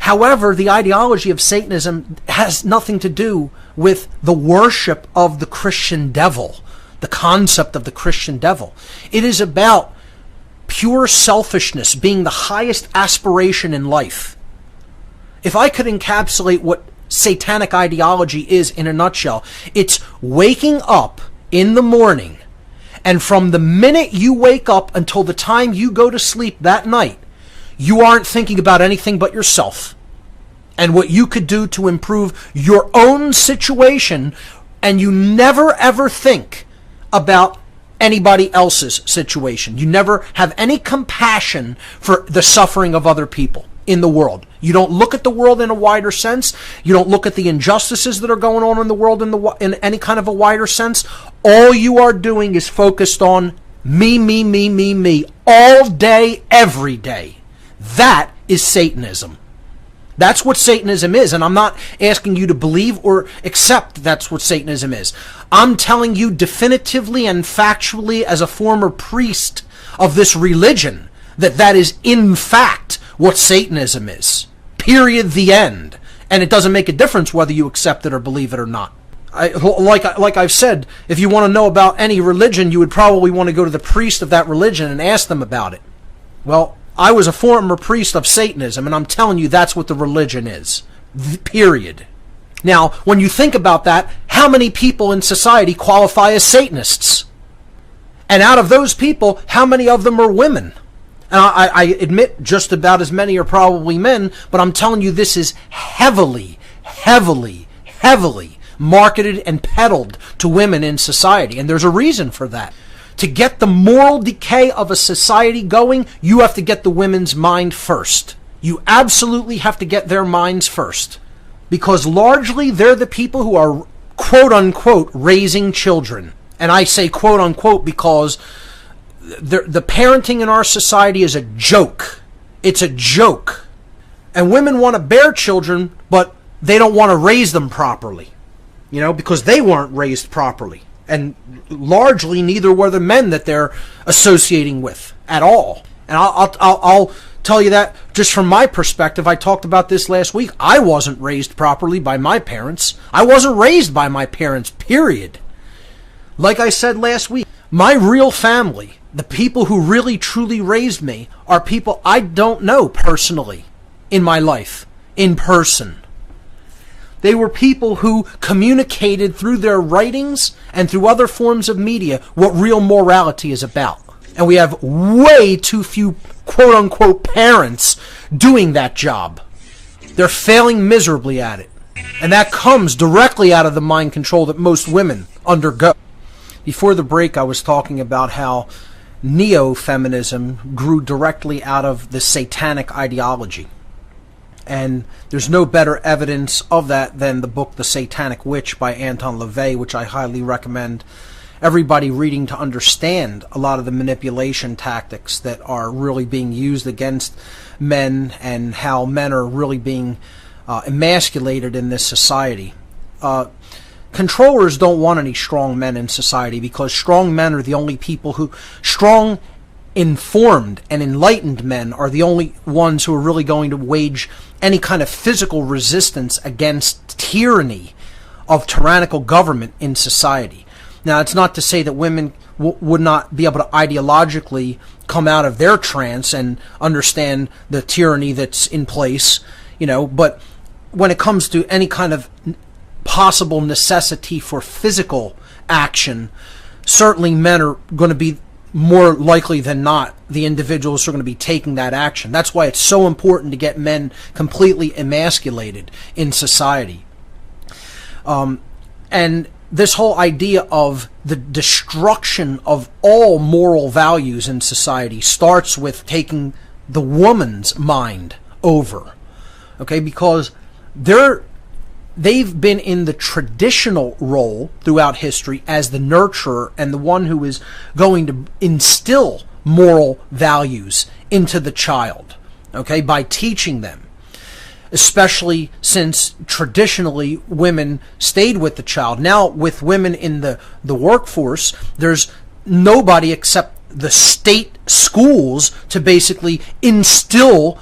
However, the ideology of Satanism has nothing to do with the worship of the Christian devil, the concept of the Christian devil. It is about pure selfishness being the highest aspiration in life. If I could encapsulate what satanic ideology is in a nutshell, it's waking up in the morning, and from the minute you wake up until the time you go to sleep that night, you aren't thinking about anything but yourself and what you could do to improve your own situation, and you never ever think about anybody else's situation. You never have any compassion for the suffering of other people in the world. You don't look at the world in a wider sense. You don't look at the injustices that are going on in the world in any kind of a wider sense. All you are doing is focused on me, all day, every day. That is Satanism. That's what Satanism is, and I'm not asking you to believe or accept that's what Satanism is. I'm telling you definitively and factually, as a former priest of this religion, that is in fact what Satanism is. Period. The end. And it doesn't make a difference whether you accept it or believe it or not. Like I've said, if you want to know about any religion, you would probably want to go to the priest of that religion and ask them about it. Well, I was a former priest of Satanism, and I'm telling you that's what the religion is. Period. Now, when you think about that, how many people in society qualify as Satanists? And out of those people, how many of them are women? And I admit just about as many are probably men, but I'm telling you this is heavily marketed and peddled to women in society, and there's a reason for that. To get the moral decay of a society going, you have to get the women's mind first. You absolutely have to get their minds first. Because largely they're the people who are quote-unquote raising children. And I say quote-unquote because the parenting in our society is a joke. It's a joke. And women want to bear children, but they don't want to raise them properly. Because they weren't raised properly. And largely neither were the men that they're associating with at all. And I'll tell you that just from my perspective. I talked about this last week. I wasn't raised properly by my parents. I wasn't raised by my parents, period. Like I said last week, my real family, the people who really truly raised me, are people I don't know personally in my life, in person. They were people who communicated through their writings and through other forms of media what real morality is about. And we have way too few quote-unquote parents doing that job. They're failing miserably at it. And that comes directly out of the mind control that most women undergo. Before the break, I was talking about how neo-feminism grew directly out of the satanic ideology. And there's no better evidence of that than the book The Satanic Witch by Anton LaVey, which I highly recommend everybody reading to understand a lot of the manipulation tactics that are really being used against men and how men are really being emasculated in this society. Controllers don't want any strong men in society because strong men are the only people who... Strong, informed, and enlightened men are the only ones who are really going to wage any kind of physical resistance against tyranny of tyrannical government in society. Now, it's not to say that women would not be able to ideologically come out of their trance and understand the tyranny that's in place, but when it comes to any kind of possible necessity for physical action, certainly men are going to be more likely than not the individuals who are going to be taking that action. That's why it's so important to get men completely emasculated in society. And this whole idea of the destruction of all moral values in society starts with taking the woman's mind over. Okay, because they've been in the traditional role throughout history as the nurturer and the one who is going to instill moral values into the child, okay, by teaching them. Especially since traditionally women stayed with the child. Now with women in the workforce, there's nobody except the state schools to basically instill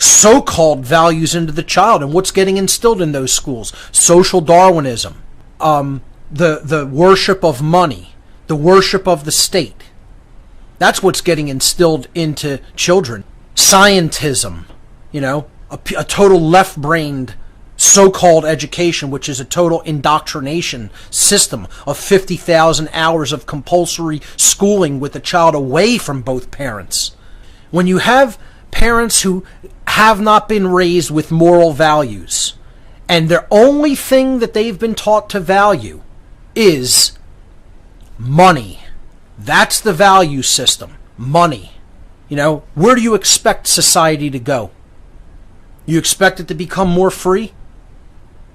so-called values into the child. And what's getting instilled in those schools? Social Darwinism, the worship of money, the worship of the state. That's what's getting instilled into children. Scientism, a total left-brained so-called education, which is a total indoctrination system of 50,000 hours of compulsory schooling with the child away from both parents. When you have parents who have not been raised with moral values, and the only thing that they've been taught to value is money. That's the value system. Money. Where do you expect society to go? You expect it to become more free?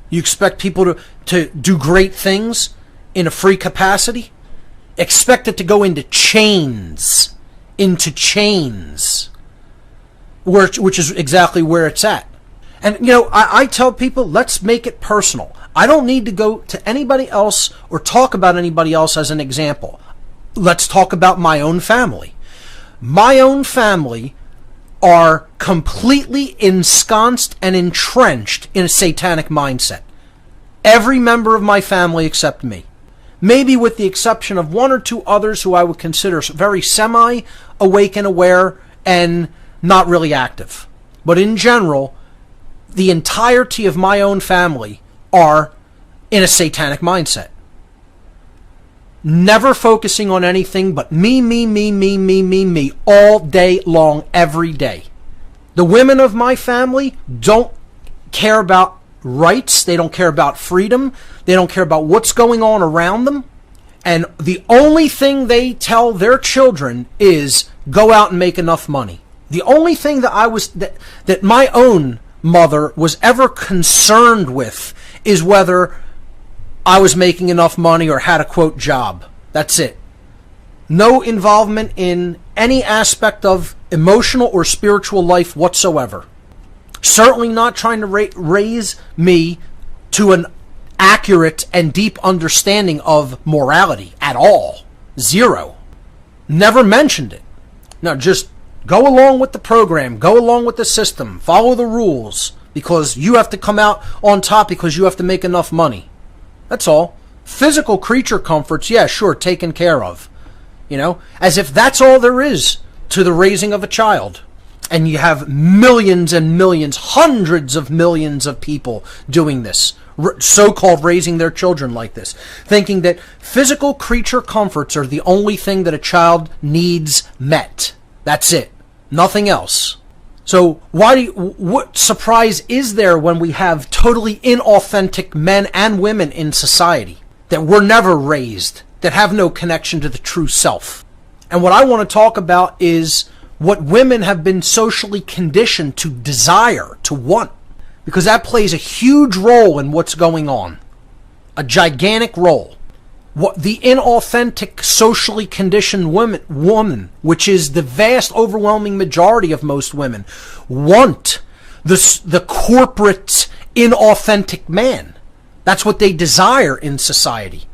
You expect people to do great things in a free capacity? Expect it to go into chains. Which is exactly where it's at. And, I tell people, let's make it personal. I don't need to go to anybody else or talk about anybody else as an example. Let's talk about my own family. My own family are completely ensconced and entrenched in a satanic mindset. Every member of my family except me. Maybe with the exception of one or two others who I would consider very semi-awake and aware and not really active. But in general, the entirety of my own family are in a satanic mindset. Never focusing on anything but me, all day long, every day. The women of my family don't care about rights. They don't care about freedom. They don't care about what's going on around them. And the only thing they tell their children is go out and make enough money. The only thing that my own mother was ever concerned with is whether I was making enough money or had a quote job. That's it. No involvement in any aspect of emotional or spiritual life whatsoever. Certainly not trying to raise me to an accurate and deep understanding of morality at all. Zero. Never mentioned it. No, just go along with the program, go along with the system, follow the rules, because you have to come out on top because you have to make enough money. That's all. Physical creature comforts, yeah, sure, taken care of. As if that's all there is to the raising of a child. And you have millions and millions, hundreds of millions of people doing this, so-called raising their children like this, thinking that physical creature comforts are the only thing that a child needs met. That's it. Nothing else. So what surprise is there when we have totally inauthentic men and women in society that were never raised, that have no connection to the true self? And what I want to talk about is what women have been socially conditioned to desire, to want, because that plays a huge role in what's going on. A gigantic role. What the inauthentic, socially conditioned woman, which is the vast, overwhelming majority of most women, want the corporate, inauthentic man. That's what they desire in society.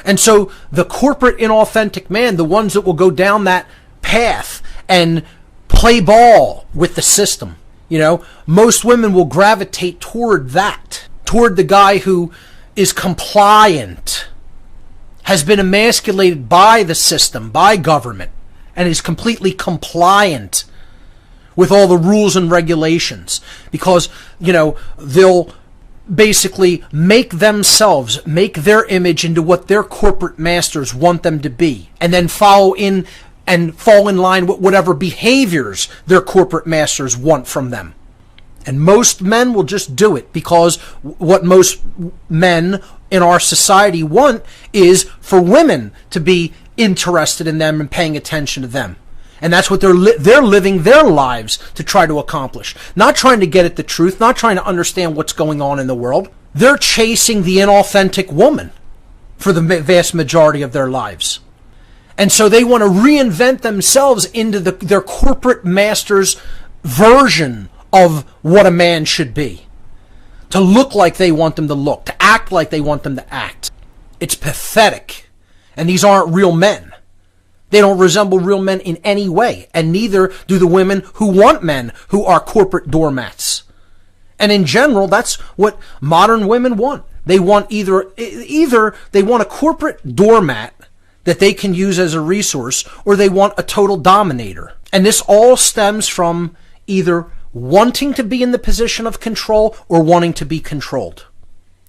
And so the corporate, inauthentic man, the ones that will go down that path and play ball with the system, most women will gravitate toward that, toward the guy who is compliant, has been emasculated by the system, by government, and is completely compliant with all the rules and regulations. Because, they'll basically make their image into what their corporate masters want them to be, and then follow in and fall in line with whatever behaviors their corporate masters want from them. And most men will just do it because what most men in our society want is for women to be interested in them and paying attention to them. And that's what they're living their lives to try to accomplish. Not trying to get at the truth, not trying to understand what's going on in the world. They're chasing the inauthentic woman for the vast majority of their lives. And so they want to reinvent themselves into their corporate master's version of what a man should be. To look like they want them to look. To act like they want them to act. It's pathetic. And these aren't real men. They don't resemble real men in any way, and neither do the women who want men who are corporate doormats. And in general, that's what modern women want. They want either they want a corporate doormat that they can use as a resource, or they want a total dominator. And this all stems from either wanting to be in the position of control or wanting to be controlled.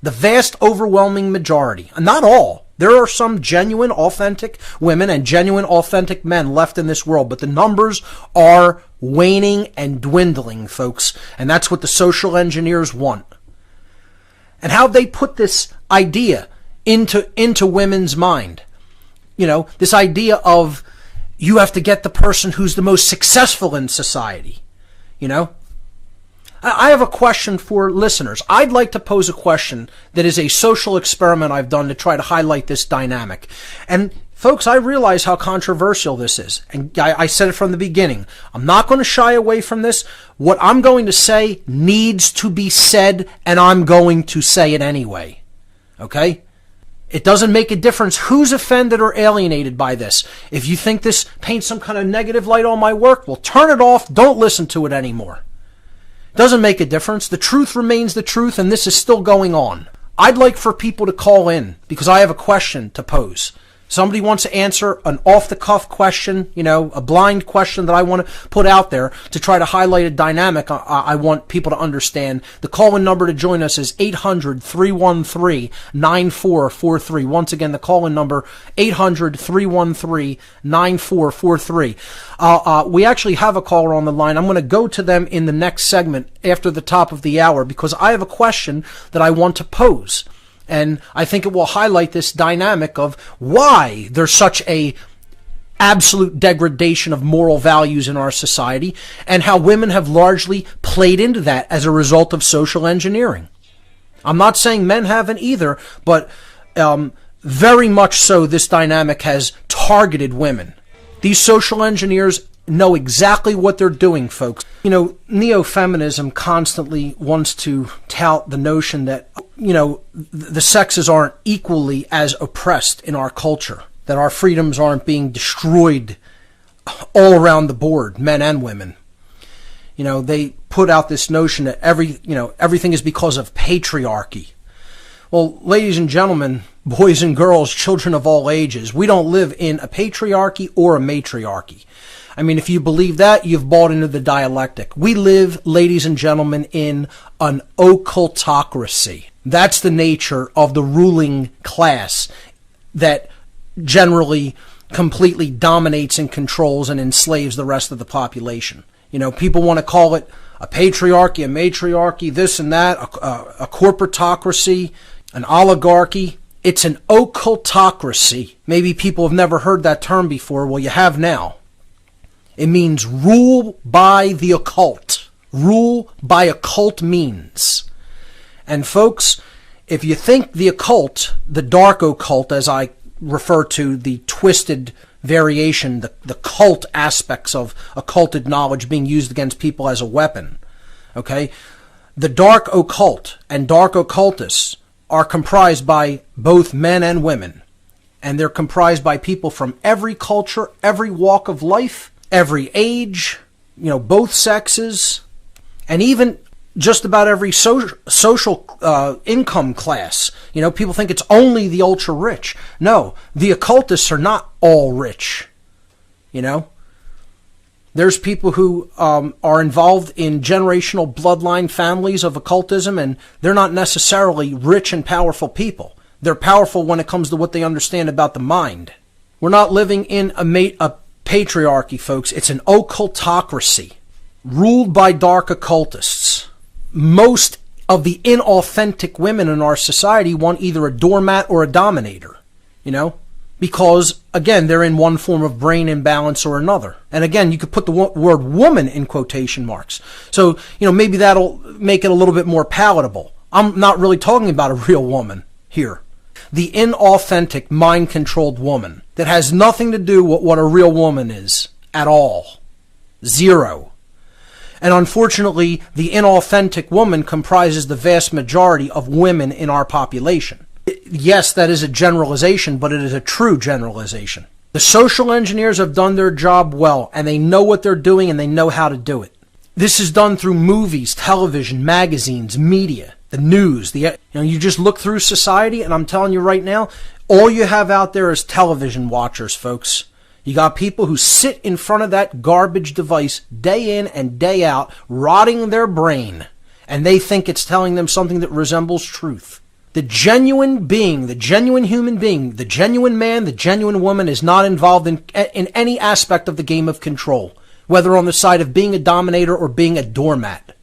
The vast, overwhelming majority, not all, there are some genuine, authentic women and genuine, authentic men left in this world, but the numbers are waning and dwindling, folks. And that's what the social engineers want. And how they put this idea into women's mind. You know, this idea of you have to get the person who's the most successful in society. You know, I have a question for listeners. I'd like to pose a question that is a social experiment I've done to try to highlight this dynamic. And folks, I realize how controversial this is. And I said it from the beginning. I'm not going to shy away from this. What I'm going to say needs to be said, and I'm going to say it anyway. Okay? It doesn't make a difference who's offended or alienated by this. If you think this paints some kind of negative light on my work, well, turn it off. Don't listen to it anymore. It doesn't make a difference. The truth remains the truth, and this is still going on. I'd like for people to call in because I have a question to pose. Somebody wants to answer an off-the-cuff question, you know, a blind question that I want to put out there to try to highlight a dynamic I want people to understand. The call-in number to join us is 800-313-9443. Once again, the call-in number, 800-313-9443. We actually have a caller on the line. I'm going to go to them in the next segment after the top of the hour because I have a question that I want to pose. And I think it will highlight this dynamic of why there's such a absolute degradation of moral values in our society and how women have largely played into that as a result of social engineering. I'm not saying men haven't either, but very much so this dynamic has targeted women. These social engineers know exactly what they're doing, folks. You know, neo-feminism constantly wants to tout the notion that, you know, the sexes aren't equally as oppressed in our culture, that our freedoms aren't being destroyed all around the board, men and women. You know, they put out this notion that everything is because of patriarchy. Well, ladies and gentlemen, boys and girls, children of all ages, we don't live in a patriarchy or a matriarchy. I mean, if you believe that, you've bought into the dialectic. We live, ladies and gentlemen, in an occultocracy. That's the nature of the ruling class that generally completely dominates and controls and enslaves the rest of the population. You know, people want to call it a patriarchy, a matriarchy, this and that, a corporatocracy, an oligarchy. It's an occultocracy. Maybe people have never heard that term before. Well, you have now. It means rule by the occult. Rule by occult means. And folks, if you think the occult, the dark occult, as I refer to the twisted variation, the cult aspects of occulted knowledge being used against people as a weapon, okay? The dark occult and dark occultists are comprised by both men and women. And they're comprised by people from every culture, every walk of life, every age, you know, both sexes, and even just about every social income class. You know, people think it's only the ultra rich. No, the occultists are not all rich. You know, there's people who are involved in generational bloodline families of occultism, and they're not necessarily rich and powerful people. They're powerful when it comes to what they understand about the mind. We're not living in a patriarchy, folks. It's an occultocracy ruled by dark occultists. Most of the inauthentic women in our society want either a doormat or a dominator, you know, because, again, they're in one form of brain imbalance or another. And again, you could put the word woman in quotation marks. So, you know, maybe that'll make it a little bit more palatable. I'm not really talking about a real woman here. The inauthentic, mind-controlled woman that has nothing to do with what a real woman is at all. Zero. And unfortunately, the inauthentic woman comprises the vast majority of women in our population. Yes, that is a generalization, but it is a true generalization. The social engineers have done their job well, and they know what they're doing and they know how to do it. This is done through movies, television, magazines, media, the news. You just look through society, and I'm telling you right now, all you have out there is television watchers, folks. You got people who sit in front of that garbage device day in and day out, rotting their brain, and they think it's telling them something that resembles truth. The genuine being, the genuine human being, the genuine man, the genuine woman is not involved in any aspect of the game of control, whether on the side of being a dominator or being a doormat.